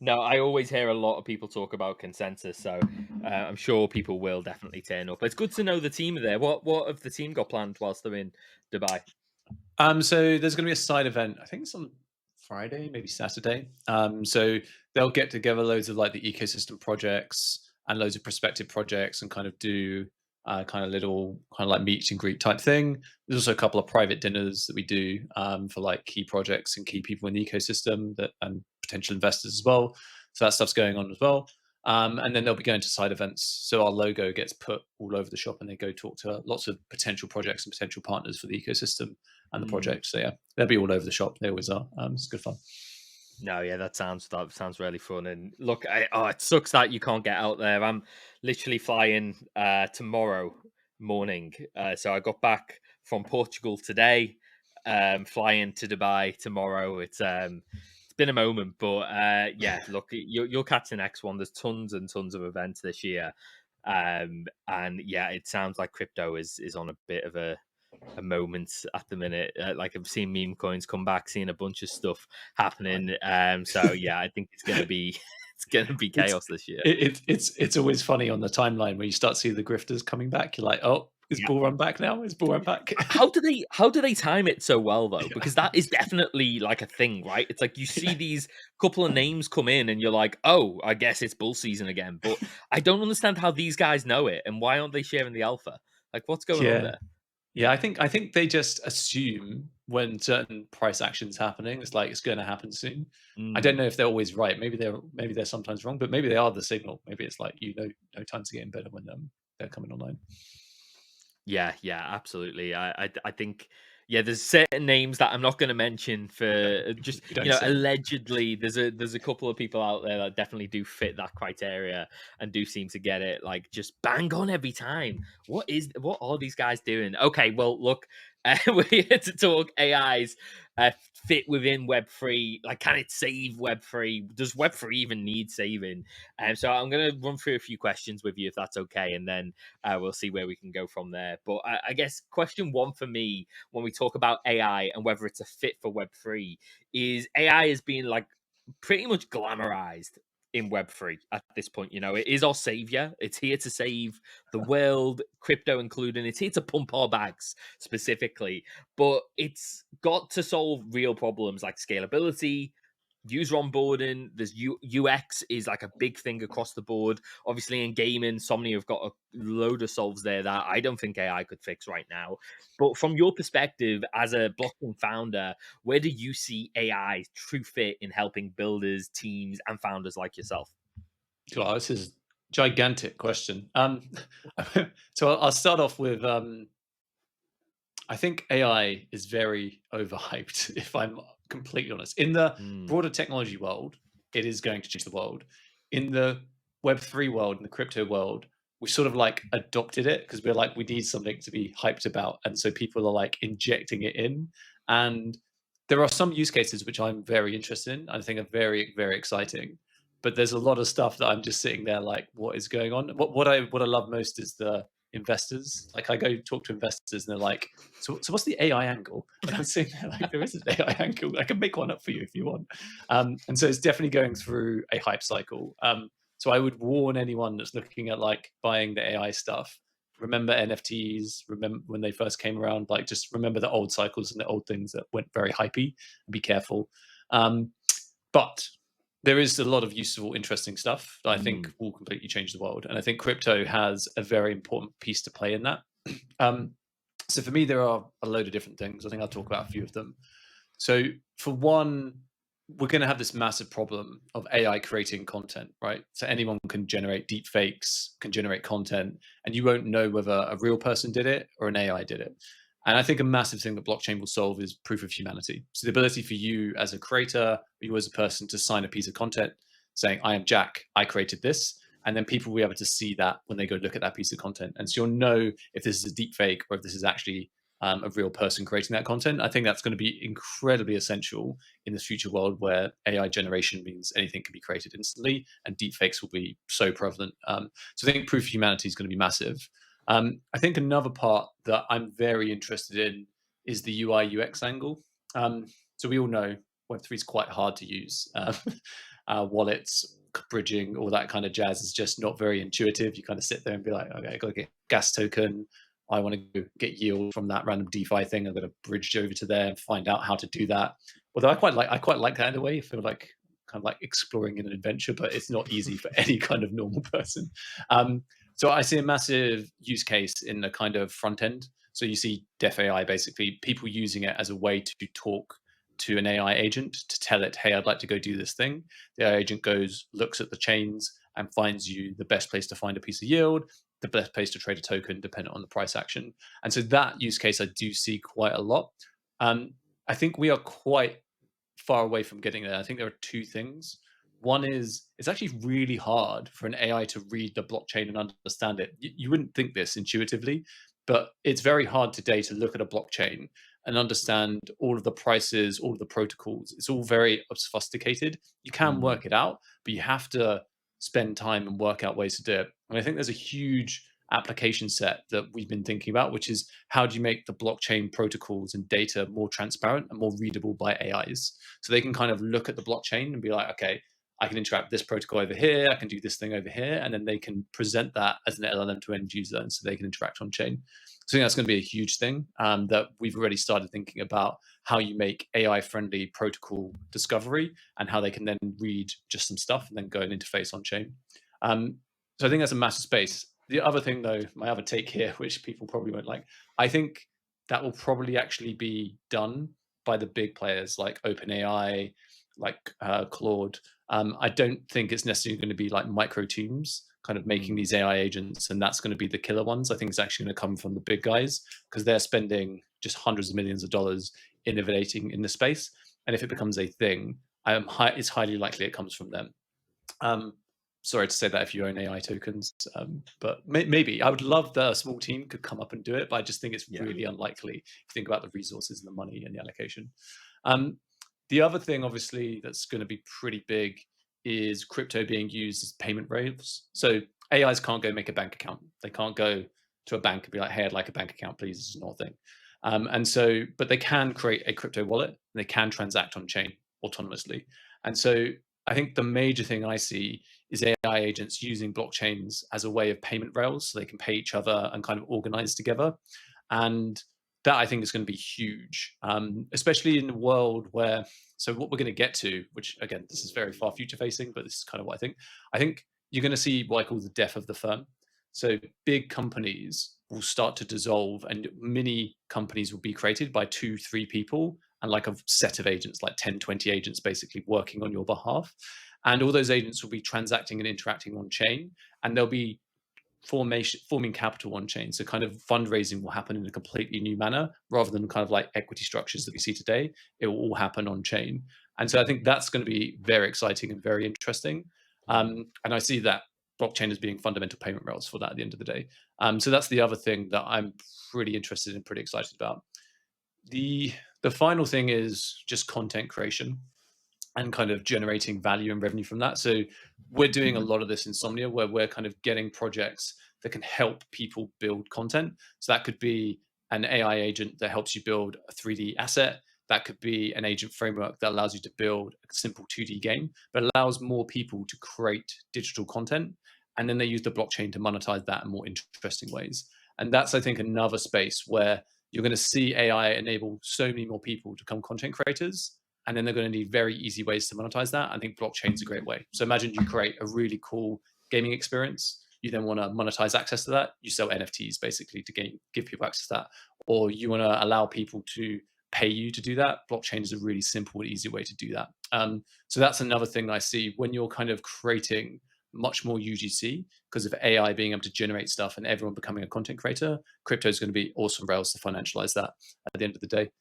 No, I always hear a lot of people talk about consensus, so I'm sure people will definitely turn up. It's good to know the team are there. What have the team got planned whilst they're in Dubai? So there's going to be a side event. I think it's on Friday, maybe Saturday. So they'll get together loads of like the ecosystem projects and loads of prospective projects and kind of do kind of little kind of like meet and greet type thing. There's also a couple of private dinners that we do for like key projects and key people in the ecosystem that and potential investors as well. So that stuff's going on as well. And then they'll be going to side events. So our logo gets put all over the shop and they go talk to lots of potential projects and potential partners for the ecosystem and the Mm. project. So yeah, they'll be all over the shop. They always are. It's good fun. No, yeah, that sounds really fun. And look, it sucks that you can't get out there. I'm literally flying tomorrow morning. So I got back from Portugal today, flying to Dubai tomorrow. It's been a moment, but yeah, look, you'll catch the next one. There's tons and tons of events this year, and yeah, it sounds like crypto is on a bit of a moment at the minute. Like I've seen meme coins come back, seeing a bunch of stuff Right. happening. So yeah, I think it's gonna be it's gonna be It's chaos this year. it's always funny on the timeline when you start seeing the grifters coming back. You're like, oh, is Yeah. Bull Run back now? Is Bull Run back? How do they time it so well though? Yeah. Because that is definitely like a thing, right? It's like you see these couple of names come in and you're like, oh, I guess it's bull season again. But I don't understand how these guys know it and why aren't they sharing the alpha? Like what's going on Yeah. there? Yeah, I think they just assume when certain price actions happening, it's like it's going to happen soon. I don't Mm. know if they're always right. Maybe they're sometimes wrong, but maybe they are the signal. Maybe it's like no times are getting better when they're coming online. Yeah, yeah, absolutely. I think yeah, there's certain names that I'm not going to mention for just We don't say. allegedly. There's a couple of people out there that definitely do fit that criteria and do seem to get it like just bang on every time. What are these guys doing? Okay, well look, we're here to talk AIs fit within Web3. Like, can it save Web3? Does Web3 even need saving? So I'm going to run through a few questions with you if that's okay, and then we'll see where we can go from there. But I guess question one for me when we talk about AI and whether it's a fit for Web3 is AI is being like pretty much glamorized in Web3 at this point. It is our savior. It's here to save the world, crypto including. It's here to pump our bags specifically, but it's got to solve real problems like scalability, user onboarding. There's UX is like a big thing across the board. Obviously, in gaming, Somni have got a load of solves there that I don't think AI could fix right now. But from your perspective as a blockchain founder, where do you see AI true fit in helping builders, teams, and founders like yourself? Well, this is a gigantic question. So I'll start off with I think AI is very overhyped, if I'm completely honest. In the Mm, broader technology world, it is going to change the world. In the Web3 world, in the crypto world, we sort of like adopted it because we're like, we need something to be hyped about. And so people are like injecting it in. And there are some use cases which I'm very interested in. I think are very, very exciting. But there's a lot of stuff that I'm just sitting there like, what is going on? What I love most is the investors. Like I go talk to investors and they're like, so what's the AI angle? And I'm sitting there like, there is an AI angle. I can make one up for you if you want. And so it's definitely going through a hype cycle. So I would warn anyone that's looking at like buying the AI stuff. Remember NFTs. Remember when they first came around. Like just remember the old cycles and the old things that went very hypey. And be careful. Um, but there is a lot of useful, interesting stuff that I think mm, will completely change the world. And I think crypto has a very important piece to play in that. Um, so for me, there are a load of different things. I think I'll talk about a few of them. So for one, we're going to have this massive problem of AI creating content, right? So anyone can generate deep fakes, can generate content, and you won't know whether a real person did it or an AI did it. And I think a massive thing that blockchain will solve is proof of humanity. So the ability for you as a creator, you as a person to sign a piece of content saying, I am Jack, I created this. And then people will be able to see that when they go look at that piece of content. And so you'll know if this is a deep fake or if this is actually a real person creating that content. I think that's going to be incredibly essential in this future world where AI generation means anything can be created instantly and deep fakes will be so prevalent. So I think proof of humanity is going to be massive. I think another part that I'm very interested in is the UI UX angle. So we all know Web3 is quite hard to use. wallets, bridging, all that kind of jazz is just not very intuitive. You kind of sit there and be like, okay, I got to get gas token. I want to get yield from that random DeFi thing. I've got to bridge over to there and find out how to do that. Although I quite like that in a way. I feel like kind of like exploring an adventure, but it's not easy for any kind of normal person. So I see a massive use case in the kind of front end. So you see Def AI, basically people using it as a way to talk to an AI agent to tell it, hey, I'd like to go do this thing. The AI agent goes, looks at the chains and finds you the best place to find a piece of yield, the best place to trade a token, depending on the price action. And so that use case I do see quite a lot. I think we are quite far away from getting there. I think there are two things. One is it's actually really hard for an AI to read the blockchain and understand it. You wouldn't think this intuitively, but it's very hard today to look at a blockchain and understand all of the prices, all of the protocols. It's all very sophisticated. You can work it out, but you have to spend time and work out ways to do it. And I think there's a huge application set that we've been thinking about, which is how do you make the blockchain protocols and data more transparent and more readable by AIs? So they can kind of look at the blockchain and be like, okay, I can interact with this protocol over here, I can do this thing over here, and then they can present that as an LLM to end user, and so they can interact on chain. So I think that's going to be a huge thing that we've already started thinking about how you make AI-friendly protocol discovery and how they can then read just some stuff and then go and interface on chain. So I think that's a massive space. The other thing, though, my other take here, which people probably won't like, I think that will probably actually be done by the big players like OpenAI, like Claude. I don't think it's necessarily going to be like micro teams kind of making these AI agents, and that's going to be the killer ones. I think it's actually going to come from the big guys because they're spending just hundreds of millions of dollars innovating in the space. And if it becomes a thing, it's highly likely it comes from them. Sorry to say that if you own AI tokens, but maybe I would love that a small team could come up and do it, but I just think it's really unlikely if you think about the resources and the money and the allocation. The other thing, obviously, that's going to be pretty big is crypto being used as payment rails. So AIs can't go make a bank account. They can't go to a bank and be like, hey, I'd like a bank account, please. This is not a thing. But they can create a crypto wallet and they can transact on chain autonomously. And so I think the major thing I see is AI agents using blockchains as a way of payment rails so they can pay each other and kind of organize together. And that I think is going to be huge, especially in a world where, so what we're going to get to, which again, this is very far future facing, but this is kind of what I think you're going to see what I call the death of the firm. So big companies will start to dissolve and mini companies will be created by 2-3 people and like a set of agents, like 10-20 agents basically working on your behalf. And all those agents will be transacting and interacting on chain, and they'll be forming capital on chain. So kind of fundraising will happen in a completely new manner rather than kind of like equity structures that we see today. It will all happen on chain. And so I think that's going to be very exciting and very interesting. And I see that blockchain as being fundamental payment rails for that at the end of the day. So that's the other thing that I'm pretty interested and pretty excited about. The final thing is just content creation and kind of generating value and revenue from that. So we're doing a lot of this in Somnia where we're kind of getting projects that can help people build content. So that could be an AI agent that helps you build a 3D asset. That could be an agent framework that allows you to build a simple 2D game, but allows more people to create digital content. And then they use the blockchain to monetize that in more interesting ways. And that's, I think, another space where you're going to see AI enable so many more people to become content creators. And then they're going to need very easy ways to monetize that. I think blockchain's a great way. So imagine you create a really cool gaming experience. You then want to monetize access to that. You sell NFTs basically to give people access to that. Or you want to allow people to pay you to do that. Blockchain is a really simple and easy way to do that. So that's another thing I see when you're kind of creating much more UGC because of AI being able to generate stuff and everyone becoming a content creator. Crypto is going to be awesome rails to financialize that at the end of the day.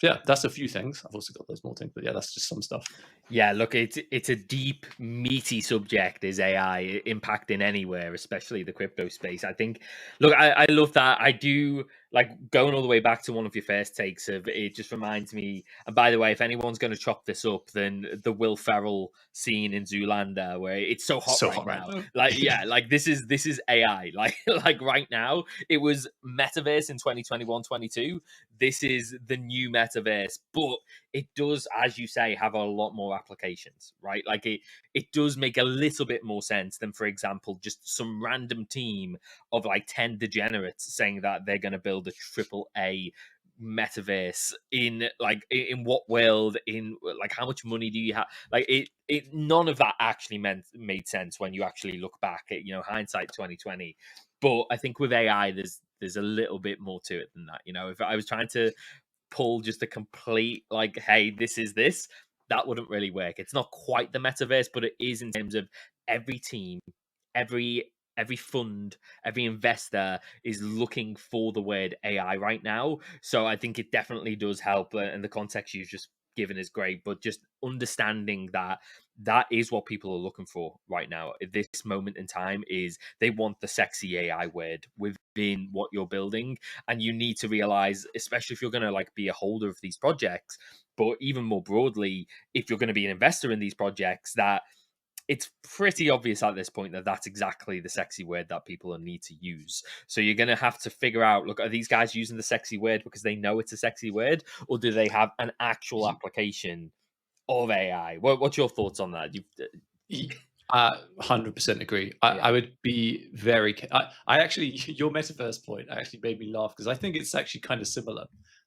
Yeah, that's a few things. I've also got those more things, but yeah, that's just some stuff. Yeah, look, it's a deep, meaty subject. Is AI impacting anywhere, especially the crypto space? I think. Look, I love that. I do like going all the way back to one of your first takes of it. Just reminds me. And by the way, if anyone's going to chop this up, then the Will Ferrell scene in Zoolander, where it's so hot right now. Like, yeah, like this is AI. Like right now, it was metaverse in 2021, 22. This is the new metaverse metaverse, but it does, as you say, have a lot more applications, right? Like it does make a little bit more sense than, for example, just some random team of like 10 degenerates saying that they're going to build a triple A metaverse in like in what world, in like how much money do you have, like it none of that actually made sense when you actually look back at, you know, hindsight 2020. But I think with AI there's a little bit more to it than that. You know, if I was trying to pull just a complete like, hey, this is this, that wouldn't really work. It's not quite the metaverse, but it is in terms of every team, every fund, every investor is looking for the word AI right now. So I think it definitely does help, and the context you've just given is great. But just understanding that that is what people are looking for right now at this moment in time, is they want the sexy AI word within what you're building. And you need to realize, especially if you're going to like be a holder of these projects, but even more broadly, if you're going to be an investor in these projects, that it's pretty obvious at this point that that's exactly the sexy word that people need to use. So you're going to have to figure out, look, are these guys using the sexy word because they know it's a sexy word, or do they have an actual application of AI? What's your thoughts on that? 100% agree. I would be very. I actually, your metaverse point actually made me laugh because I think it's actually kind of similar.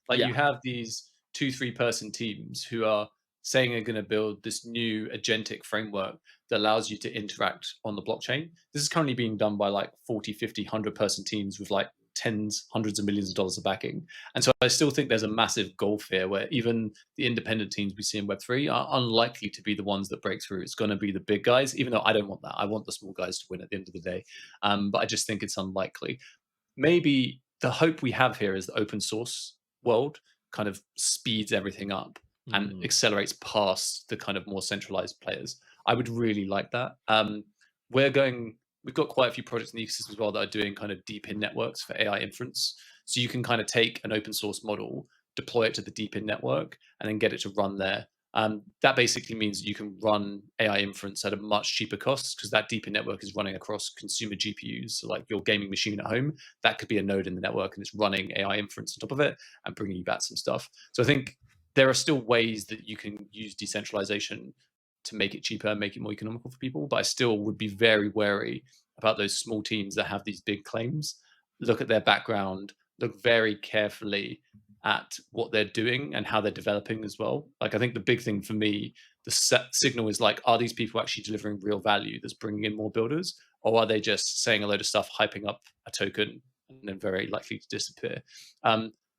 Like Yeah. you have these 2-3 person teams who are saying they're going to build this new agentic framework that allows you to interact on the blockchain. This is currently being done by like 40, 50, 100 person teams with like tens, hundreds of millions of dollars of backing. And so I still think there's a massive gulf here where even the independent teams we see in Web3 are unlikely to be the ones that break through. It's going to be the big guys, even though I don't want that. I want the small guys to win at the end of the day. But I just think it's unlikely. Maybe the hope we have here is the open source world kind of speeds everything up and accelerates past the kind of more centralized players. I would really like that. We've got quite a few projects in the ecosystem as well that are doing kind of deep in networks for AI inference. So you can kind of take an open source model, deploy it to the deep in network, and then get it to run there. That basically means you can run AI inference at a much cheaper cost because that deep in network is running across consumer GPUs. So like your gaming machine at home, that could be a node in the network and it's running AI inference on top of it and bringing you back some stuff. So I think there are still ways that you can use decentralization to make it cheaper and make it more economical for people. But I still would be very wary about those small teams that have these big claims. Look at their background, look very carefully at what they're doing and how they're developing as well. Like I think the big thing for me, the signal is like, are these people actually delivering real value that's bringing in more builders? Or are they just saying a load of stuff, hyping up a token and then very likely to disappear?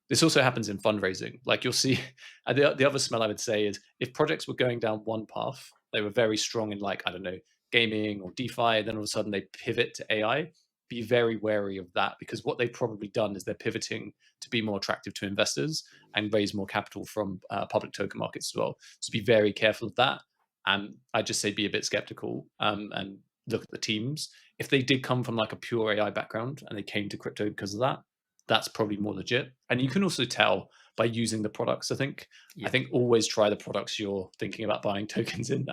This also happens in fundraising. Like you'll see, the other smell I would say is if projects were going down one path, they were very strong in like, I don't know, gaming or DeFi, and then all of a sudden they pivot to AI, be very wary of that because what they've probably done is they're pivoting to be more attractive to investors and raise more capital from public token markets as well. So be very careful of that. And I just say be a bit skeptical and look at the teams. If they did come from like a pure AI background and they came to crypto because of that, that's probably more legit. And you can also tell by using the products, I think. I think always try the products you're thinking about buying tokens in.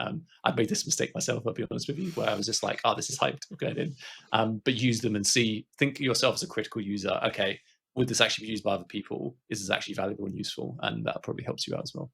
I've made this mistake myself, I'll be honest with you, where I was just like, oh, this is hyped, I'm going in. But use them and think of yourself as a critical user. Okay, would this actually be used by other people? Is this actually valuable and useful? And that probably helps you out as well.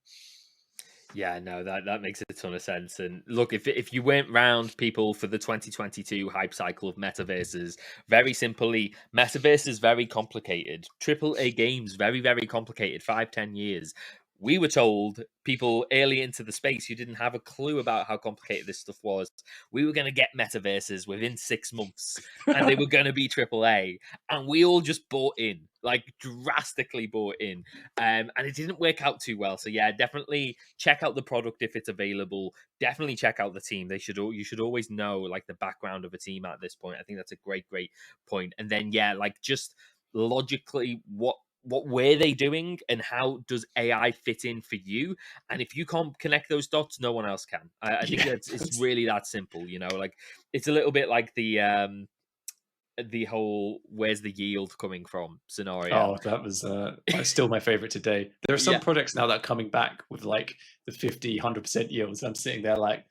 Yeah, no, that makes a ton of sense. And look, if you went round people for the 2022 hype cycle of metaverses, very simply, metaverse is very complicated. Triple A games, very, very complicated. 5-10 years. We were told, people early into the space who didn't have a clue about how complicated this stuff was, we were going to get metaverses within 6 months and they were going to be AAA. And we all just bought in, like drastically bought in. And it didn't work out too well. So yeah, definitely check out the product if it's available. Definitely check out the team. You should always know like the background of a team at this point. I think that's a great point. And then yeah, like just logically what were they doing and how does AI fit in for you? And if you can't connect those dots, no one else can. I think it's really that simple, you know, like it's a little bit like the whole where's the yield coming from scenario. Oh, that was still my favorite today. There are some projects now that are coming back with like the 50, 100% yields. I'm sitting there like,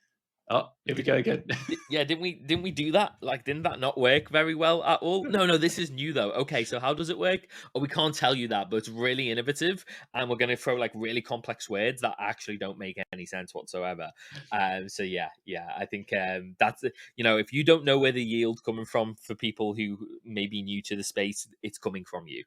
Oh, here we go again. Yeah, didn't we do that? Like, didn't that not work very well at all? No, no, this is new though. Okay, so how does it work? Oh, we can't tell you that, but it's really innovative, and we're gonna throw like really complex words that actually don't make any sense whatsoever. So yeah, yeah, I think that's if you don't know where the yield coming from for people who may be new to the space, it's coming from you.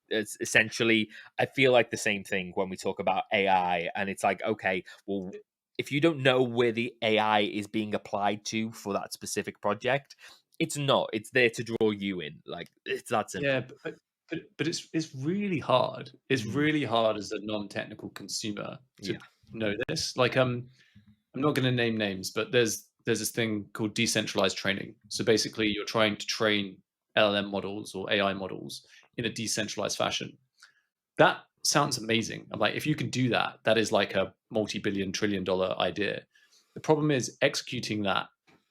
It's essentially, I feel like the same thing when we talk about AI, and it's like, okay, well, if you don't know where the AI is being applied to for that specific project, it's not. It's there to draw you in. Like, it's that Yeah, simple. but it's really hard. It's Mm, really hard as a non-technical consumer to yeah. know this. Like, I'm not going to name names, but there's this thing called decentralized training. So basically, you're trying to train LLM models or AI models in a decentralized fashion. That sounds amazing. I'm like, if you can do that, that is like a multi-billion, trillion-dollar idea. The problem is executing that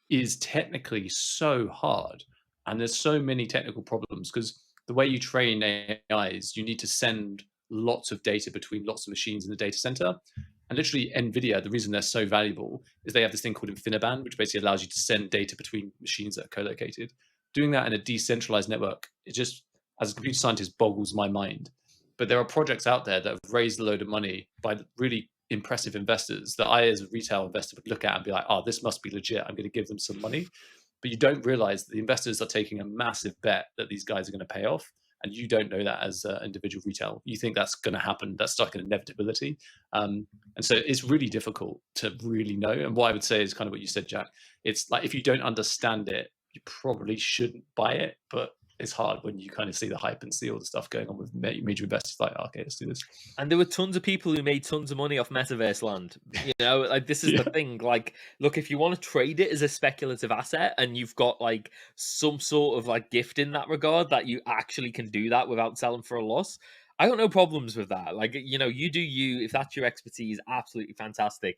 is technically so hard, and there's so many technical problems because the way you train AI is you need to send lots of data between lots of machines in the data center. And literally, NVIDIA, the reason they're so valuable is they have this thing called InfiniBand, which basically allows you to send data between machines that are co-located. Doing that in a decentralized network, it just, as a computer scientist, boggles my mind. But there are projects out there that have raised a load of money by really impressive investors that I, as a retail investor, would look at and be like, oh, this must be legit. I'm going to give them some money. But you don't realize that the investors are taking a massive bet that these guys are going to pay off. And you don't know that as an individual retail. You think that's going to happen. That's like an inevitability. And so it's really difficult to really know. And what I would say is kind of what you said, Jack. It's like if you don't understand it, you probably shouldn't buy it. But it's hard when you kind of see the hype and see all the stuff going on with major investors like, oh, okay, let's do this. And there were tons of people who made tons of money off metaverse land. Like, this is the Yeah. thing. Like, look, if you want to trade it as a speculative asset and you've got like some sort of like gift in that regard that you actually can do that without selling for a loss, I got no problems with that. Like, you do you. If that's your expertise, absolutely fantastic.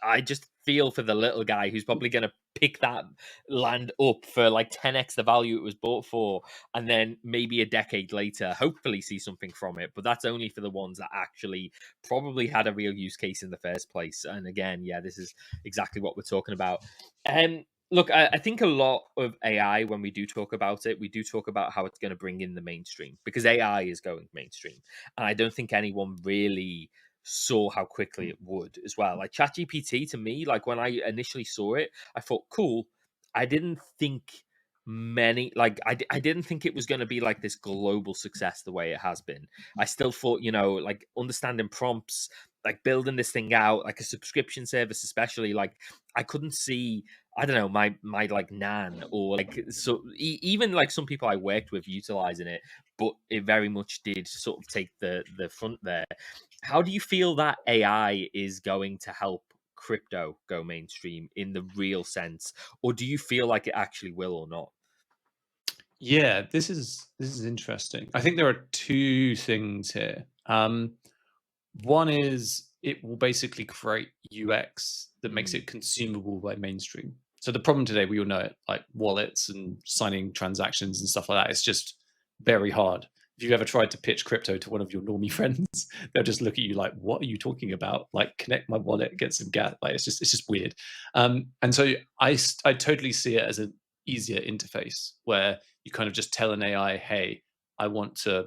I just feel for the little guy who's probably going to pick that land up for like 10x the value it was bought for, and then maybe a decade later, hopefully see something from it. But that's only for the ones that actually probably had a real use case in the first place. And again, yeah, this is exactly what we're talking about. Look, I think a lot of AI, when we do talk about it, we do talk about how it's going to bring in the mainstream because AI is going mainstream. And I don't think anyone really saw how quickly it would as well. Like ChatGPT to me, like when I initially saw it, I thought, cool. I didn't think I didn't think it was going to be like this global success the way it has been. I still thought, like understanding prompts, like building this thing out, like a subscription service, especially, like I couldn't see, I don't know, my like nan or like so even like some people I worked with utilizing it, but it very much did sort of take the front there. How do you feel that AI is going to help crypto go mainstream in the real sense, or do you feel like it actually will or not? Yeah, this is interesting. I think there are two things here. One is it will basically create UX that makes Mm, it consumable by mainstream. So the problem today, we all know it, like wallets and signing transactions and stuff like that. It's just very hard. If you've ever tried to pitch crypto to one of your normie friends, they'll just look at you like, "What are you talking about? Like, connect my wallet, get some gas." Like, it's just weird. And so I totally see it as an easier interface where you kind of just tell an AI, "Hey, I want to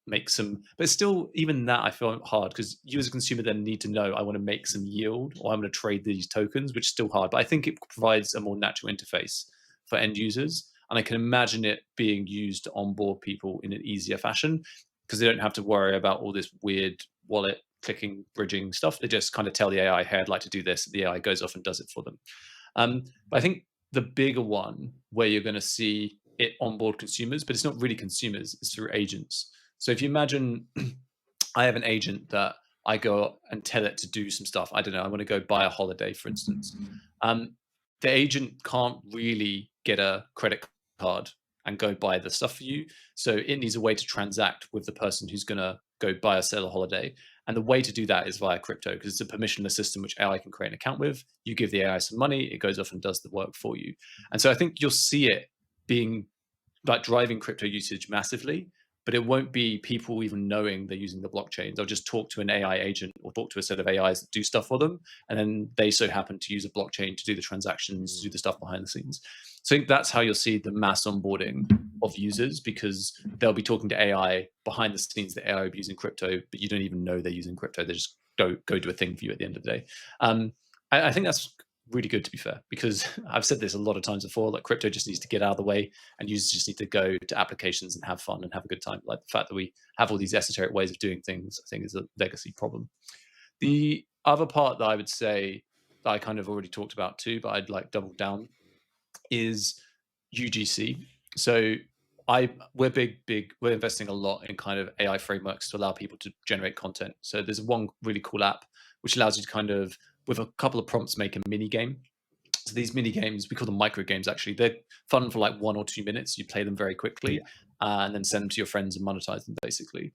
make some," but still, even that I feel hard because you as a consumer then need to know, I want to make some yield or I'm going to trade these tokens, which is still hard. But I think it provides a more natural interface for end users. And I can imagine it being used to onboard people in an easier fashion because they don't have to worry about all this weird wallet clicking, bridging stuff. They just kind of tell the AI, hey, I'd like to do this. The AI goes off and does it for them. But I think the bigger one where you're going to see it onboard consumers, but it's not really consumers, it's through agents. So if you imagine I have an agent that I go and tell it to do some stuff. I don't know. I want to go buy a holiday, for instance. Um, the agent can't really get a credit card and go buy the stuff for you. So it needs a way to transact with the person who's going to go buy or sell a holiday. And the way to do that is via crypto because it's a permissionless system which AI can create an account with. You give the AI some money, it goes off and does the work for you. And so I think you'll see it being like driving crypto usage massively. but it won't be people even knowing they're using the blockchain. They'll just talk to an AI agent or talk to a set of AIs that do stuff for them, and then they so happen to use a blockchain to do the transactions, to do the stuff behind the scenes. So I think that's how you'll see the mass onboarding of users, because they'll be talking to AI behind the scenes. The AI will be using crypto, but you don't even know they're using crypto. They just go do a thing for you at the end of the day. I think that's really good, to be fair, because I've said this a lot of times before, like crypto just needs to get out of the way and users just need to go to applications and have fun and have a good time. Like the fact that we have all these esoteric ways of doing things, I think is a legacy problem. The other part that I would say that I kind of already talked about too, but I'd like double down, is UGC. So we're investing a lot in kind of AI frameworks to allow people to generate content. So there's one really cool app which allows you to kind of, with a couple of prompts, make a mini game. So these mini games, we call them micro games. Actually, they're fun for like 1 or 2 minutes. You play them very quickly, and then send them to your friends and monetize them, basically.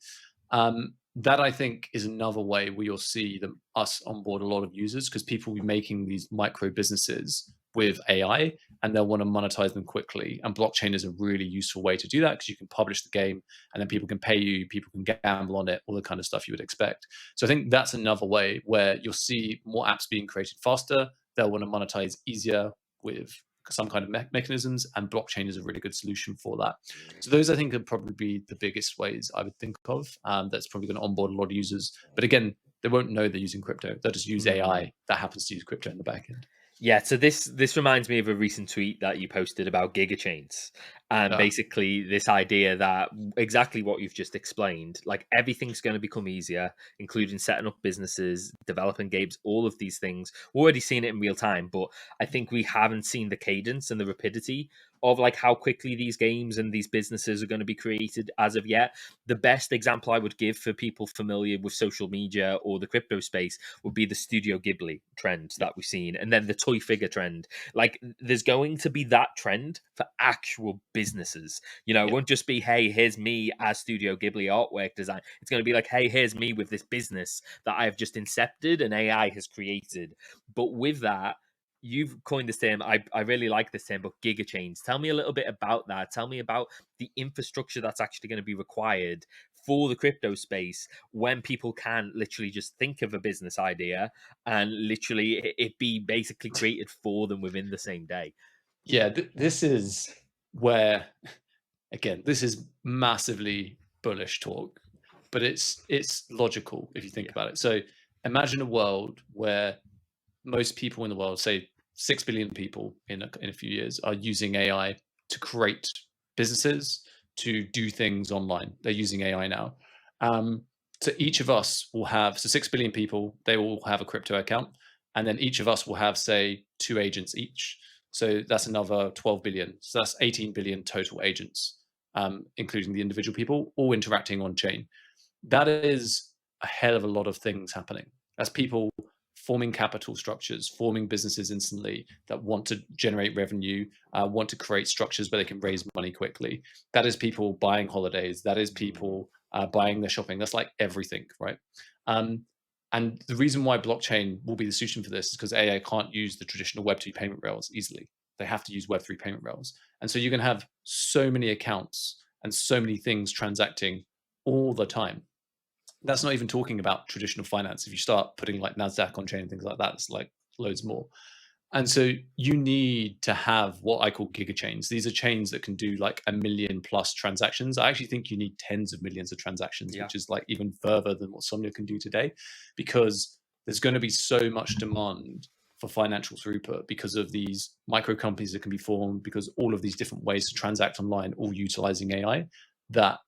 That I think is another way where you'll see us onboard a lot of users, because people will be making these micro businesses with AI and they'll want to monetize them quickly. And blockchain is a really useful way to do that, because you can publish the game and then people can pay you, people can gamble on it, all the kind of stuff you would expect. So I think that's another way where you'll see more apps being created faster. They'll want to monetize easier with some kind of mechanisms, and blockchain is a really good solution for that. So those, I think, would probably be the biggest ways I would think of. That's probably going to onboard a lot of users. But again, they won't know they're using crypto. They'll just use AI that happens to use crypto in the back end. Yeah, so this reminds me of a recent tweet that you posted about gigachains, and basically this idea that exactly what you've just explained, like everything's going to become easier, including setting up businesses, developing games, all of these things. We've already seen it in real time, but I think we haven't seen the cadence and the rapidity of like how quickly these games and these businesses are going to be created as of yet. The best example I would give for people familiar with social media or the crypto space would be the Studio Ghibli trend that we've seen, and then the toy figure trend. Like, there's going to be that trend for actual businesses. You know, it won't just be, hey, here's me as Studio Ghibli artwork design. It's going to be like, hey, here's me with this business that I've just incepted and AI has created. But with that, you've coined this term. I really like this term, but gigachains. Tell me a little bit about that. Tell me about the infrastructure that's actually going to be required for the crypto space when people can literally just think of a business idea and literally it be basically created for them within the same day. Yeah, this is where, again, this is massively bullish talk, but it's logical if you think about it. So imagine a world where most people in the world, say 6 billion people in a few years, are using AI to create businesses, to do things online. They're using AI now. So each of us will have, so 6 billion people, they all have a crypto account. And then each of us will have, say, 2 agents each. So that's another 12 billion. So that's 18 billion total agents, including the individual people, all interacting on chain. That is a hell of a lot of things happening. That's people forming capital structures, forming businesses instantly that want to generate revenue, want to create structures where they can raise money quickly. That is people buying holidays. That is people buying their shopping. That's like everything, right? And the reason why blockchain will be the solution for this is because AI can't use the traditional Web2 payment rails easily. They have to use Web3 payment rails. And so you can have so many accounts and so many things transacting all the time. That's not even talking about traditional finance. If you start putting like NASDAQ on chain and things like that, it's like loads more. And so you need to have what I call gigachains. These are chains that can do like 1 million plus transactions. I actually think you need tens of millions of transactions, which is like even further than what Somnia can do today, because there's going to be so much demand for financial throughput because of these micro companies that can be formed, because all of these different ways to transact online, all utilizing AI, that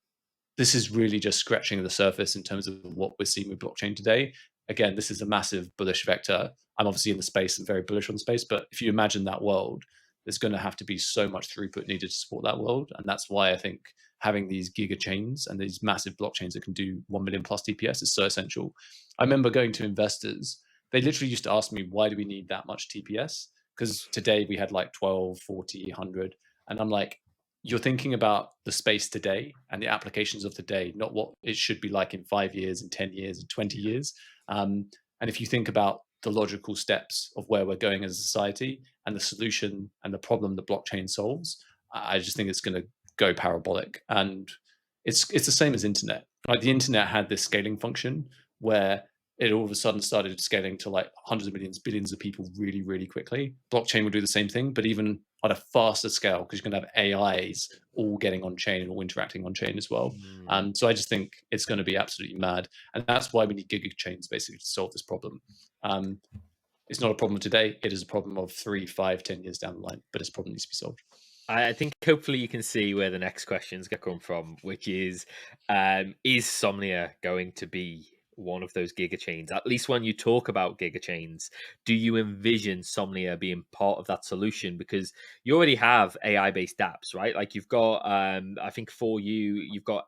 this is really just scratching the surface in terms of what we're seeing with blockchain today. Again, this is a massive bullish vector. I'm obviously in the space and very bullish on space, but if you imagine that world, there's going to have to be so much throughput needed to support that world. And that's why I think having these giga chains and these massive blockchains that can do 1 million plus TPS is so essential. I remember going to investors, they literally used to ask me, why do we need that much TPS? Because today we had like 12, 40, 100. And I'm like, you're thinking about the space today and the applications of today, not what it should be like in 5 years and 10 years and 20 years. And if you think about the logical steps of where we're going as a society and the solution and the problem that blockchain solves, I just think it's going to go parabolic. And it's the same as internet. Like the internet had this scaling function where it all of a sudden started scaling to like hundreds of millions, billions of people really, really quickly. Blockchain will do the same thing, but even on a faster scale, because you're going to have AIs all getting on chain and all interacting on chain as well. So I just think it's going to be absolutely mad. And that's why we need giga chains basically to solve this problem. It's not a problem today. It is a problem of 3, 5, 10 years down the line, but it's a problem that needs to be solved. I think hopefully you can see where the next question's gonna come from, which is Somnia going to be one of those giga chains? At least when you talk about giga chains, do you envision Somnia being part of that solution? Because you already have AI-based apps, right? Like you've got, I think for you, you've got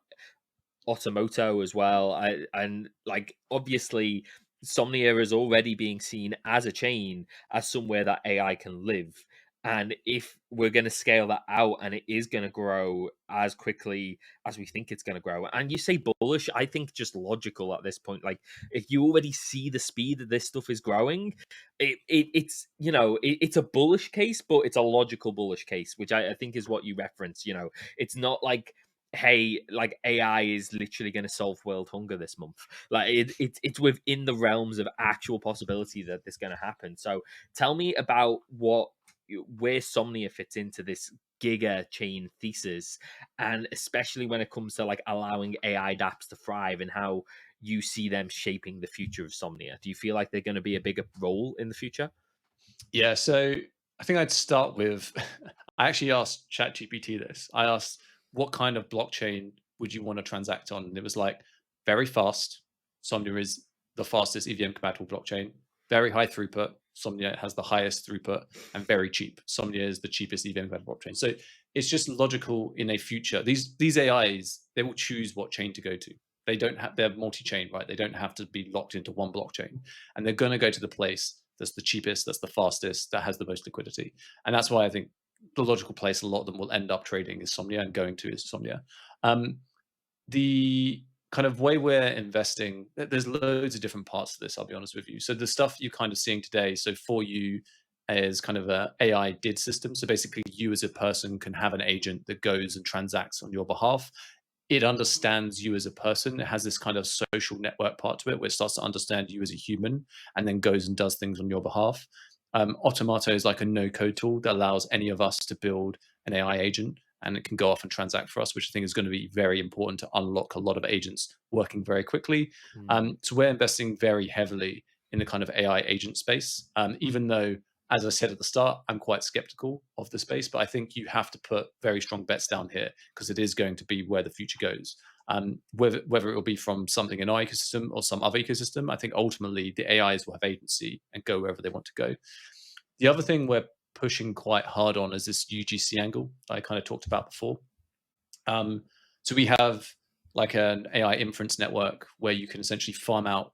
Automoto as well. And like obviously Somnia is already being seen as a chain, as somewhere that AI can live. And if we're going to scale that out and it is going to grow as quickly as we think it's going to grow, and you say bullish, I think just logical at this point. Like if you already see the speed that this stuff is growing, it's it's a bullish case, but it's a logical bullish case, which I think is what you reference. It's not like, hey, like AI is literally going to solve world hunger this month. Like it's within the realms of actual possibility that this is going to happen. So tell me about where Somnia fits into this giga chain thesis, and especially when it comes to like allowing AI dApps to thrive, and how you see them shaping the future of Somnia. Do you feel like they're going to be a bigger role in the future? Yeah, so I think I'd start with I actually asked ChatGPT this. I asked, what kind of blockchain would you want to transact on? And it was like very fast. Somnia is the fastest EVM compatible blockchain. Very high throughput. Somnia has the highest throughput, and very cheap. Somnia is the cheapest EVM compatible blockchain. So it's just logical in a future. These AIs, they will choose what chain to go to. They don't have, they're multi-chain, right? They don't have to be locked into one blockchain, and they're going to go to the place that's the cheapest, that's the fastest, that has the most liquidity. And that's why I think the logical place a lot of them will end up trading is Somnia and going to is Somnia. The kind of way we're investing, there's loads of different parts to this, I'll be honest with you. So the stuff you're kind of seeing today, so for you is kind of a AI did system. So basically you as a person can have an agent that goes and transacts on your behalf. It understands you as a person. It has this kind of social network part to it where it starts to understand you as a human and then goes and does things on your behalf. Automato is like a no-code tool that allows any of us to build an AI agent, and it can go off and transact for us, which I think is going to be very important to unlock a lot of agents working very quickly. So we're investing very heavily in the kind of AI agent space, even though, as I said at the start, I'm quite skeptical of the space, but I think you have to put very strong bets down here because it is going to be where the future goes. Whether it will be from something in our ecosystem or some other ecosystem, I think ultimately the AIs will have agency and go wherever they want to go. The other thing we're pushing quite hard on is this UGC angle I kind of talked about before. So we have like an AI inference network where you can essentially farm out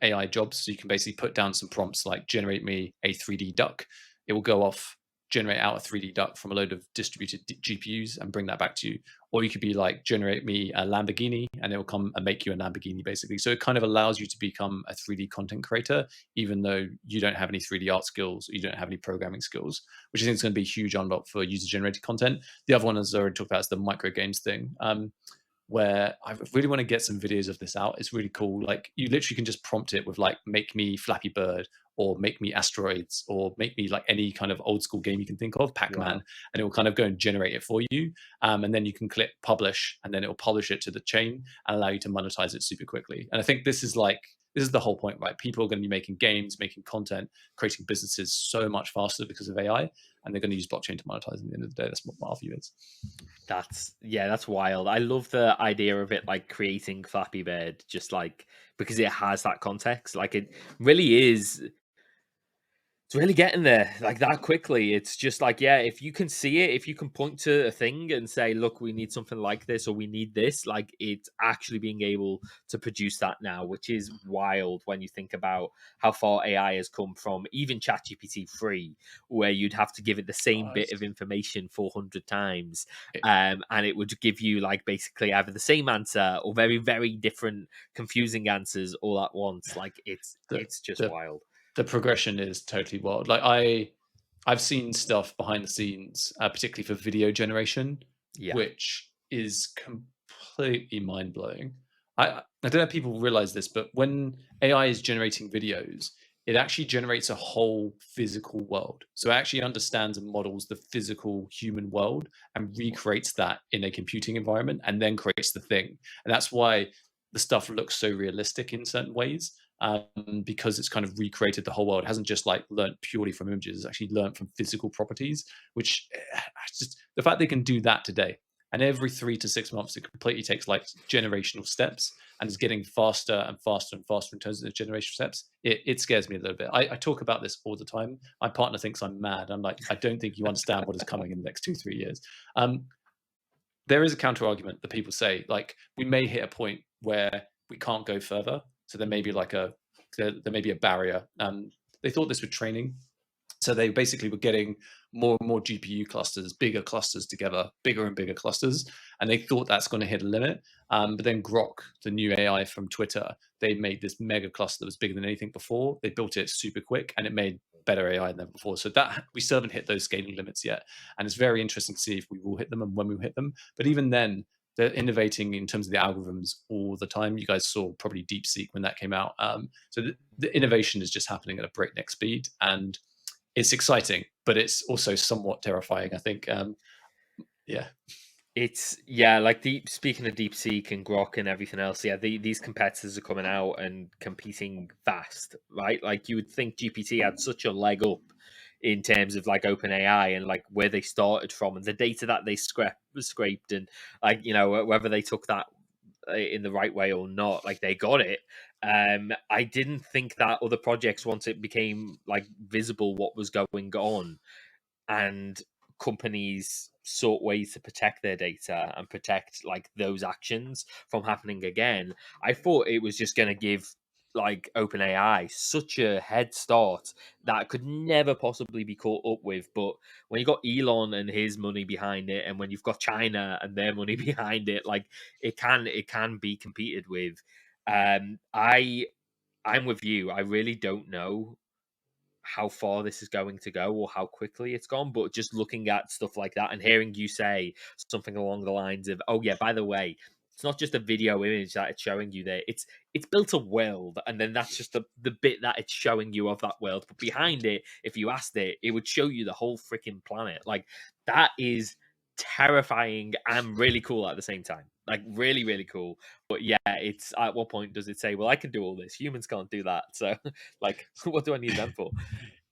AI jobs. So you can basically put down some prompts like generate me a 3D duck. It will go off, generate out a 3D duck from a load of distributed GPUs and bring that back to you. Or you could be like, generate me a Lamborghini, and it will come and make you a Lamborghini basically. So it kind of allows you to become a 3D content creator, even though you don't have any 3D art skills, or you don't have any programming skills, which I think is going to be a huge unlock for user generated content. The other one, as I already talked about, is the micro games thing. Where I really want to get some videos of this out. It's really cool. Like you literally can just prompt it with like, make me Flappy Bird, or make me asteroids, or make me like any kind of old school game you can think of, Pac-Man, and it will kind of go and generate it for you. And then you can click publish, and then it will publish it to the chain and allow you to monetize it super quickly. And I think this is the whole point, right? People are going to be making games, making content, creating businesses so much faster because of AI, and they're going to use blockchain to monetize at the end of the day. That's what my view is. That's wild. I love the idea of it like creating Flappy Bird, just like because it has that context. Like it really is. It's really getting there like that quickly. It's just like, yeah, if you can see it, if you can point to a thing and say, look, we need something like this, or we need this, like it's actually being able to produce that now, which is wild when you think about how far AI has come from even ChatGPT 3, where you'd have to give it the same bit of information 400 times. And it would give you like basically either the same answer or very, very different, confusing answers all at once. Like it's just wild. The progression is totally wild. Like I've seen stuff behind the scenes, particularly for video generation, which is completely mind blowing. I don't know if people realize this, but when AI is generating videos, it actually generates a whole physical world. So it actually understands and models the physical human world and recreates that in a computing environment and then creates the thing. And that's why the stuff looks so realistic in certain ways, because it's kind of recreated the whole world. It hasn't just like learnt purely from images; it's actually learnt from physical properties. Which just the fact they can do that today, and every 3 to 6 months, it completely takes like generational steps and is getting faster and faster and faster in terms of the generational steps. It scares me a little bit. I talk about this all the time. My partner thinks I'm mad. I'm like, I don't think you understand what is coming in the next 2 3 years. Um, there is a counter argument that people say, like, we may hit a point where we can't go further. So there may be like there may be a barrier. They thought this with training. So they basically were getting more and more GPU clusters, bigger clusters together, bigger and bigger clusters, and they thought that's going to hit a limit. But then Grok, the new AI from Twitter, they made this mega cluster that was bigger than anything before. They built it super quick, and it made better AI than before. So that we still haven't hit those scaling limits yet, and it's very interesting to see if we will hit them and when we will hit them. But even then, they're innovating in terms of the algorithms all the time. You guys saw probably DeepSeek when that came out. So the innovation is just happening at a breakneck speed, and it's exciting, but it's also somewhat terrifying, I think. Yeah. It's like speaking of DeepSeek and Grok and everything else. Yeah, these competitors are coming out and competing fast, right? Like you would think GPT had such a leg up in terms of like OpenAI and like where they started from and the data that they scraped and like whether they took that in the right way or not. Like they got it. I didn't think that other projects once it became like visible what was going on and companies sought ways to protect their data and protect like those actions from happening again. I thought it was just going to give like OpenAI such a head start that could never possibly be caught up with. But when you got Elon and his money behind it, and when you've got China and their money behind it, like it can be competed with. I'm with you. I really don't know how far this is going to go or how quickly it's gone, but just looking at stuff like that and hearing you say something along the lines of, oh yeah, by the way, it's not just a video image that it's showing you there, it's built a world, and then that's just the bit that it's showing you of that world, but behind it, if you asked it, it would show you the whole freaking planet. Like that is terrifying and really cool at the same time. Like really, really cool. But yeah, it's at what point does it say, well, I can do all this, humans can't do that, so like what do I need them for?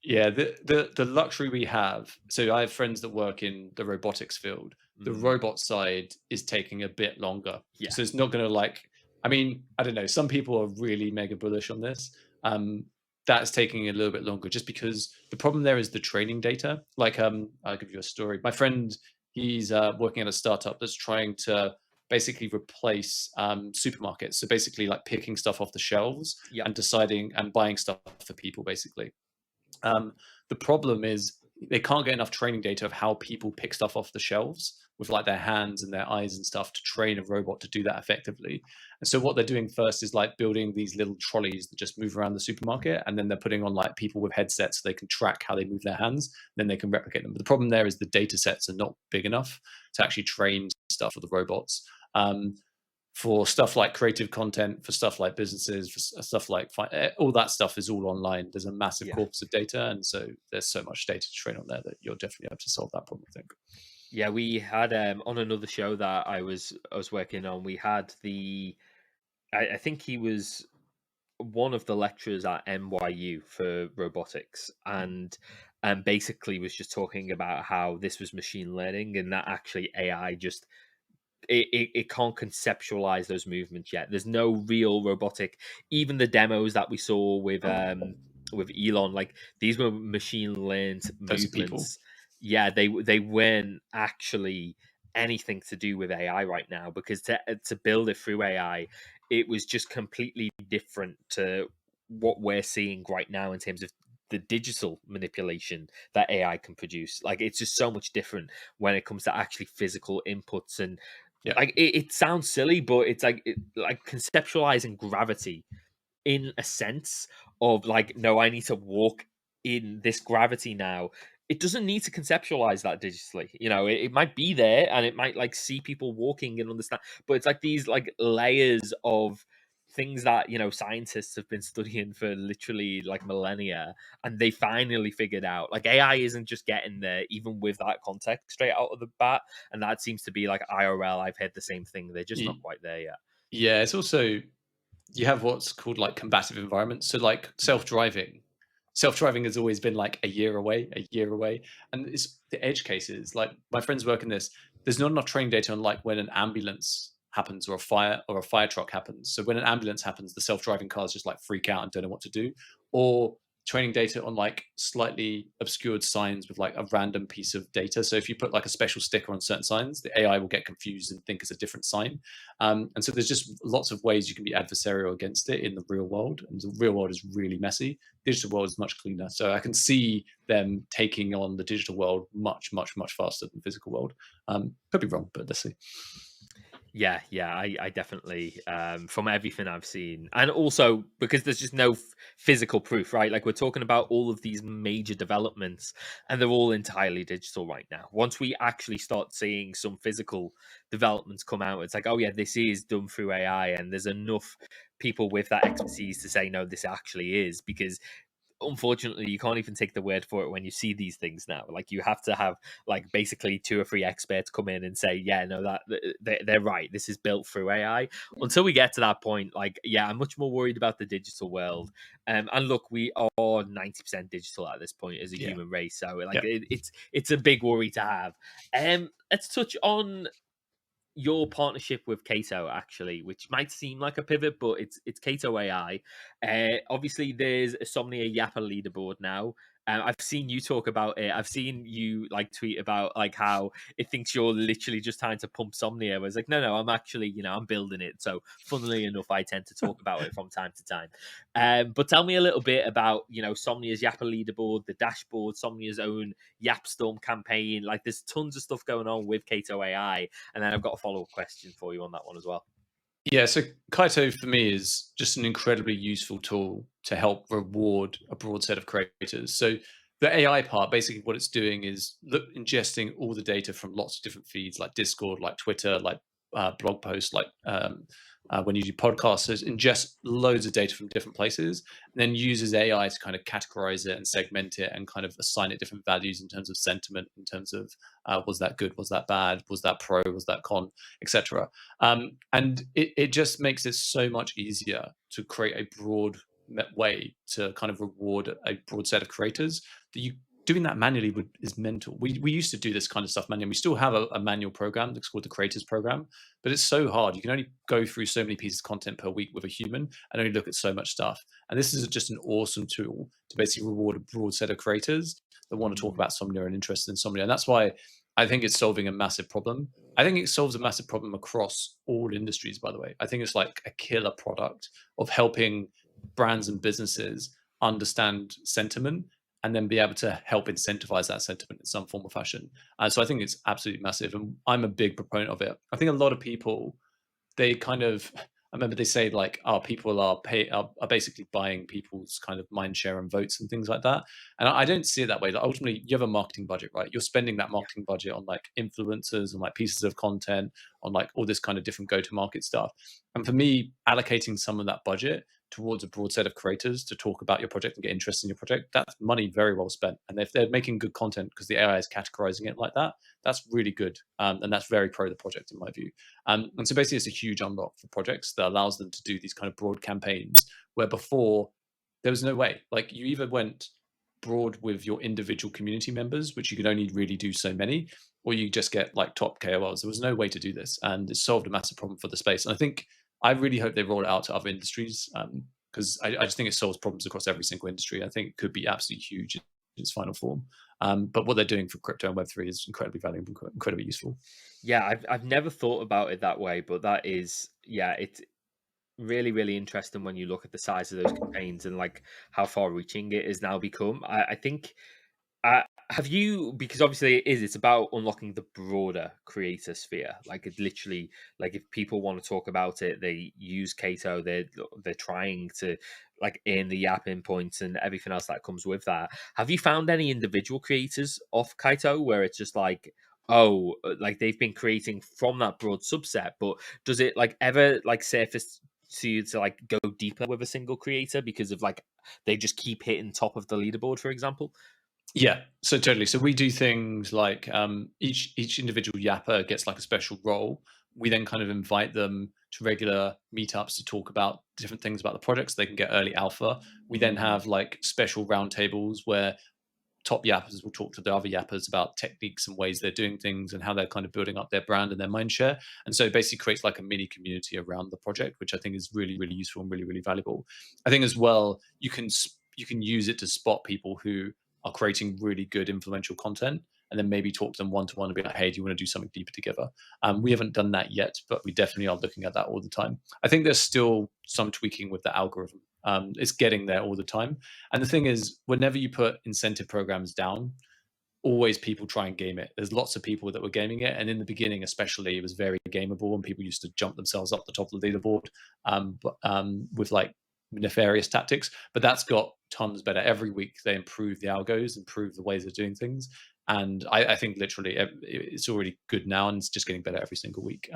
Yeah, the luxury we have. So I have friends that work in the robotics field. The robot side is taking a bit longer. Yeah. So it's not going to like. I mean, I don't know. Some people are really mega bullish on this. That's taking a little bit longer, just because the problem there is the training data. Like, I'll give you a story. My friend, he's working at a startup that's trying to basically replace supermarkets. So basically, like picking stuff off the shelves Yeah. and deciding and buying stuff for people, basically. The problem is they can't get enough training data of how people pick stuff off the shelves with like their hands and their eyes and stuff to train a robot to do that effectively. And so what they're doing first is like building these little trolleys that just move around the supermarket, and then they're putting on like people with headsets so they can track how they move their hands, then they can replicate them. But the problem there is the data sets are not big enough to actually train stuff for the robots. For stuff like creative content, for stuff like businesses, for stuff like all that stuff is all online. There's a massive corpus of data, and so there's so much data to train on there that you'll definitely have to solve that problem, I think. Yeah, we had on another show that I was working on, we had I think he was one of the lecturers at NYU for robotics, and basically was just talking about how this was machine learning and that actually AI just it can't conceptualize those movements yet. There's no real robotic. Even the demos that we saw with Elon, like these were machine learned Those are people. movements. Yeah, they weren't actually anything to do with AI right now, because to build it through AI, it was just completely different to what we're seeing right now in terms of the digital manipulation that AI can produce. Like it's just so much different when it comes to actually physical inputs. And Yeah. like it sounds silly, but it's like conceptualizing gravity in a sense of like, no, I need to walk in this gravity now. it doesn't need to conceptualize that digitally. You know, it might be there and it might like see people walking and understand, but it's like these like layers of things that, you know, scientists have been studying for literally like millennia, and they finally figured out like AI isn't just getting there even with that context straight out of the bat. And that seems to be like IRL. I've heard the same thing. They're just not Y- quite there yet. Yeah, it's also you have what's called like combative environments. So like self-driving. Self-driving has always been like a year away. And it's the edge cases. Like my friends work in this. There's not enough training data on like when an ambulance happens or a fire truck happens. So when an ambulance happens, the self-driving cars just like freak out and don't know what to do. Or training data on like slightly obscured signs with like a random piece of data. So if you put like a special sticker on certain signs, the AI will get confused and think it's a different sign. And so there's just lots of ways you can be adversarial against it in the real world. And the real world is really messy. Digital world is much cleaner. So I can see them taking on the digital world much, much, much faster than the physical world. Could be wrong, but let's see. Yeah, I definitely, from everything I've seen, and also because there's just no physical proof, right? Like we're talking about all of these major developments, and they're all entirely digital right now. Once we actually start seeing some physical developments come out, it's like, oh yeah, this is done through AI, and there's enough people with that expertise to say, no, this actually is, because unfortunately you can't even take the word for it when you see these things now. Like you have to have like basically two or three experts come in and say, yeah, no, that they're right, this is built through AI. Until we get to that point, like, yeah, I'm much more worried about the digital world. And look, we are 90% digital at this point as a Yeah. human race, so like Yeah. it's a big worry to have. Let's touch on your partnership with Kato, actually, which might seem like a pivot, but it's Kato AI. Obviously, there's a Somnia Yappa leaderboard now. I've seen you talk about it. I've seen you like tweet about like how it thinks you're literally just trying to pump Somnia. I was like, no, I'm actually, you know, I'm building it. So, funnily enough, I tend to talk about it from time to time. But tell me a little bit about, you know, Somnia's Yappa leaderboard, the dashboard, Somnia's own Yapstorm campaign. Like, there's tons of stuff going on with Kato AI, and then I've got a follow-up question for you on that one as well. Yeah, so Kaito for me is just an incredibly useful tool to help reward a broad set of creators. So the AI part, basically what it's doing is ingesting all the data from lots of different feeds like Discord, like Twitter, like blog posts, like when you do podcasts, so it ingests loads of data from different places and then uses AI to kind of categorize it and segment it and kind of assign it different values in terms of sentiment, in terms of was that good, was that bad, was that pro, was that con, etc. And it just makes it so much easier to create a broad way to kind of reward a broad set of creators that you doing that manually is mental. We used to do this kind of stuff manually. We still have a manual program that's called the creators program, but it's so hard. You can only go through so many pieces of content per week with a human and only look at so much stuff. And this is just an awesome tool to basically reward a broad set of creators that want to talk about Somnia and interested in Somnia. And that's why I think it's solving a massive problem. I think it solves a massive problem across all industries, by the way. I think it's like a killer product of helping brands and businesses understand sentiment and then be able to help incentivize that sentiment in some form or fashion. So I think it's absolutely massive. And I'm a big proponent of it. I think a lot of people, they kind of I remember they say like, "Oh, people are basically buying people's kind of mind share and votes and things like that." And I don't see it that way. Like ultimately, you have a marketing budget, right? You're spending that marketing budget on like influencers and like pieces of content, on like all this kind of different go-to-market stuff. And for me, allocating some of that budget towards a broad set of creators to talk about your project and get interest in your project, that's money very well spent. And if they're making good content because the AI is categorizing it like that, that's really good. And that's very pro the project in my view. And so basically, it's a huge unlock for projects that allows them to do these kind of broad campaigns where before there was no way. Like you either went broad with your individual community members, which you could only really do so many, or you just get like top KOLs. There was no way to do this, and it solved a massive problem for the space. And I really hope they roll it out to other industries because I just think it solves problems across every single industry. I think it could be absolutely huge in its final form. But what they're doing for crypto and Web3 is incredibly valuable, incredibly useful. Yeah, I've never thought about it that way, but that is, yeah, it's really interesting when you look at the size of those campaigns and like how far reaching it has now become. I think Have you, because obviously it's about unlocking the broader creator sphere. Like it literally, like if people want to talk about it, they use Kato. They're trying to like earn the yapping points and everything else that comes with that. Have you found any individual creators off Kaito where it's just like, oh, like they've been creating from that broad subset, but does it like ever like surface to you to like go deeper with a single creator because of like they just keep hitting top of the leaderboard, for example? Yeah, so totally. So we do things like each individual yapper gets like a special role. We then kind of invite them to regular meetups to talk about different things about the project so they can get early alpha. We then Mm. have like special roundtables where top yappers will talk to the other yappers about techniques and ways they're doing things and how they're kind of building up their brand and their mind share. And so it basically creates like a mini community around the project, which I think is really, really useful and really, really valuable. I think as well, you can use it to spot people who are creating really good influential content and then maybe talk to them one to one and be like, hey, do you want to do something deeper together? We haven't done that yet, but we definitely are looking at that all the time. I think there's still some tweaking with the algorithm. It's getting there all the time. And the thing is, whenever you put incentive programs down, always people try and game it. There's lots of people that were gaming it, and in the beginning, especially, it was very gameable, and people used to jump themselves up the top of the leaderboard with like nefarious tactics. But that's got tons better. Every week, they improve the algos, improve the ways of doing things, and I think literally it's already good now, and it's just getting better every single week.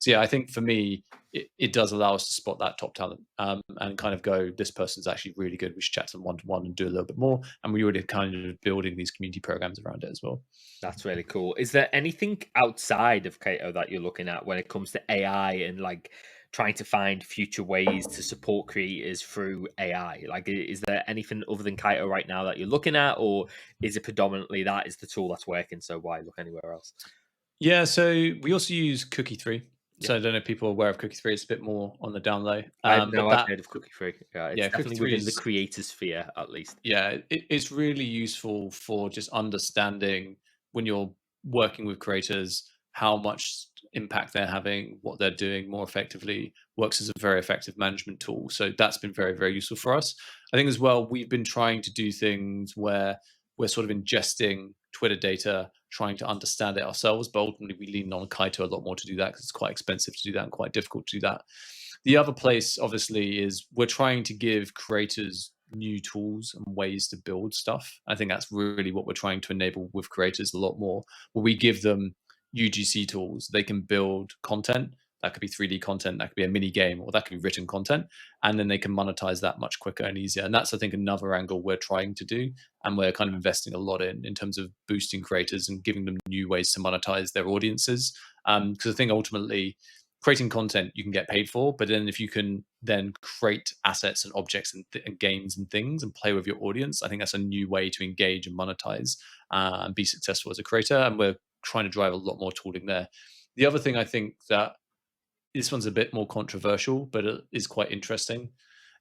So yeah, I think for me, it does allow us to spot that top talent and kind of go, this person's actually really good. We should chat to them one to one and do a little bit more. And we already kind of building these community programs around it as well. That's really cool. Is there anything outside of Kato that you're looking at when it comes to AI and like trying to find future ways to support creators through AI? Like, is there anything other than Kaito right now that you're looking at, or is it predominantly that is the tool that's working? So why look anywhere else? Yeah, so we also use Cookie 3. Yeah, So I don't know if people are aware of Cookie 3. It's a bit more on the down low. I But know I've that, heard of Cookie Free. Yeah, it's yeah, Cookie definitely 3 within the is creator sphere at least. yeah, it's really useful for just understanding when you're working with creators how much impact they're having, what they're doing more effectively. Works as a very effective management tool. So that's been very, very useful for us. I think as well, we've been trying to do things where we're sort of ingesting Twitter data, trying to understand it ourselves, but ultimately we lean on Kaito a lot more to do that because it's quite expensive to do that and quite difficult to do that. The other place, obviously, is we're trying to give creators new tools and ways to build stuff. I think that's really what we're trying to enable with creators a lot more, where we give them UGC tools. They can build content. That could be 3D content, that could be a mini game, or that could be written content. And then they can monetize that much quicker and easier. And that's, I think, another angle we're trying to do. And we're kind of investing a lot in terms of boosting creators and giving them new ways to monetize their audiences. Because I think ultimately, creating content you can get paid for, but then if you can then create assets and objects and games and things and play with your audience, I think that's a new way to engage and monetize and be successful as a creator. And we're trying to drive a lot more tooling there. The other thing I think that this one's a bit more controversial, but it is quite interesting,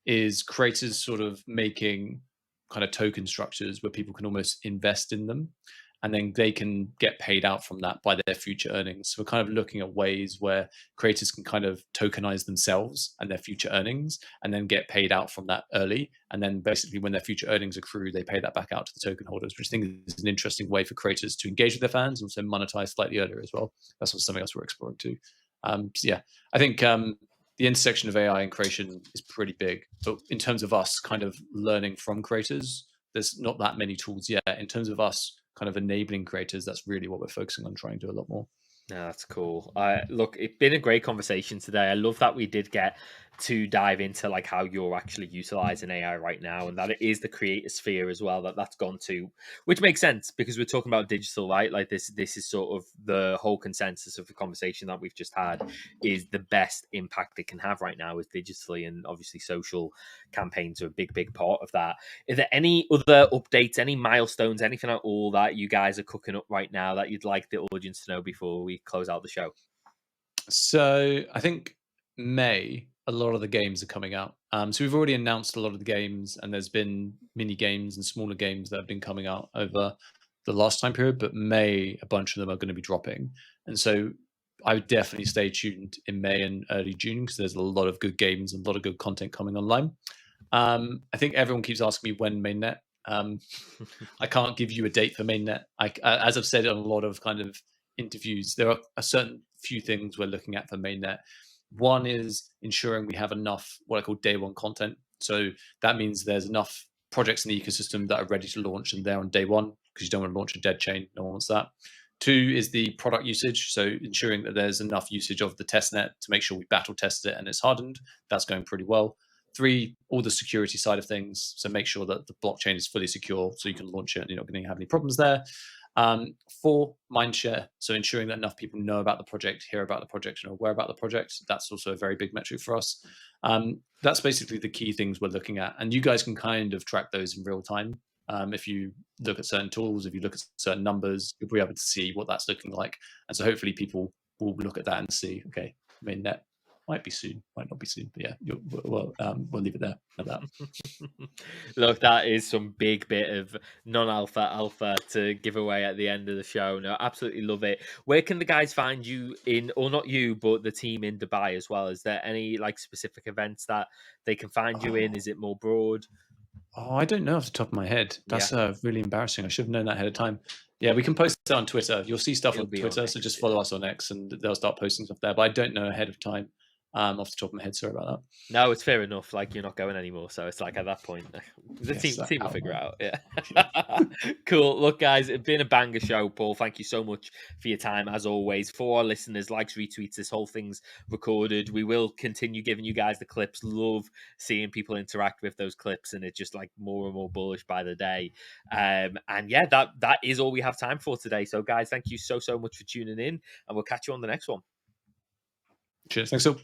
is creators sort of making kind of token structures where people can almost invest in them and then they can get paid out from that by their future earnings. So we're kind of looking at ways where creators can kind of tokenize themselves and their future earnings and then get paid out from that early. And then basically when their future earnings accrue, they pay that back out to the token holders, which I think is an interesting way for creators to engage with their fans and also monetize slightly earlier as well. That's something else we're exploring too. So yeah, I think the intersection of AI and creation is pretty big. But in terms of us kind of learning from creators, there's not that many tools yet. In terms of us kind of enabling creators, that's really what we're focusing on trying to do a lot more. No, that's cool. Look, it's been a great conversation today. I love that we did get to dive into like how you're actually utilizing AI right now, and that it is the creator sphere as well that's gone to, which makes sense because we're talking about digital, right? Like this is sort of the whole consensus of the conversation that we've just had is the best impact it can have right now is digitally, and obviously social campaigns are a big part of that. Are there any other updates, any milestones, anything at all that you guys are cooking up right now that you'd like the audience to know before we close out the show? So I think May, a lot of the games are coming out. So we've already announced a lot of the games, and there's been mini games and smaller games that have been coming out over the last time period. But May, a bunch of them are going to be dropping, and so I would definitely stay tuned in May and early June because there's a lot of good games and a lot of good content coming online. I think everyone keeps asking me when mainnet. I can't give you a date for mainnet. As I've said on a lot of kind of interviews, there are a certain few things we're looking at for mainnet. One is ensuring we have enough what I call day one content. So that means there's enough projects in the ecosystem that are ready to launch and they're on day one, because you don't want to launch a dead chain. No one wants that. Two is the product usage. So ensuring that there's enough usage of the testnet to make sure we battle tested it and it's hardened. That's going pretty well. Three, all the security side of things. So make sure that the blockchain is fully secure so you can launch it and you're not going to have any problems there. Four, mindshare. So ensuring that enough people know about the project, hear about the project, and are aware about the project. That's also a very big metric for us. That's basically the key things we're looking at. And you guys can kind of track those in real time. If you look at certain tools, if you look at certain numbers, you'll be able to see what that's looking like. And so hopefully people will look at that and see, okay, mainnet might be soon, might not be soon, but yeah, we'll leave it there at that. Look, that is some big bit of non-alpha alpha to give away at the end of the show. No, absolutely love it. Where can the guys find you in, or not you, but the team in Dubai as well? Is there any like specific events that they can find you in? Is it more broad? Oh, I don't know off the top of my head. That's really embarrassing. I should have known that ahead of time. Yeah, we can post it on Twitter. You'll see stuff on Twitter, so just follow us on X and they'll start posting stuff there. But I don't know ahead of time. Off the top of my head, sorry about that. No, it's fair enough. Like, you're not going anymore, so it's like at that point, the team will figure it out. Yeah, cool. Look, guys, it's been a banger show, Paul. Thank you so much for your time, as always. For our listeners, likes, retweets, this whole thing's recorded. We will continue giving you guys the clips. Love seeing people interact with those clips, and it's just like more and more bullish by the day. And yeah, that is all we have time for today. So, guys, thank you so much for tuning in, and we'll catch you on the next one. Cheers. Thanks, so.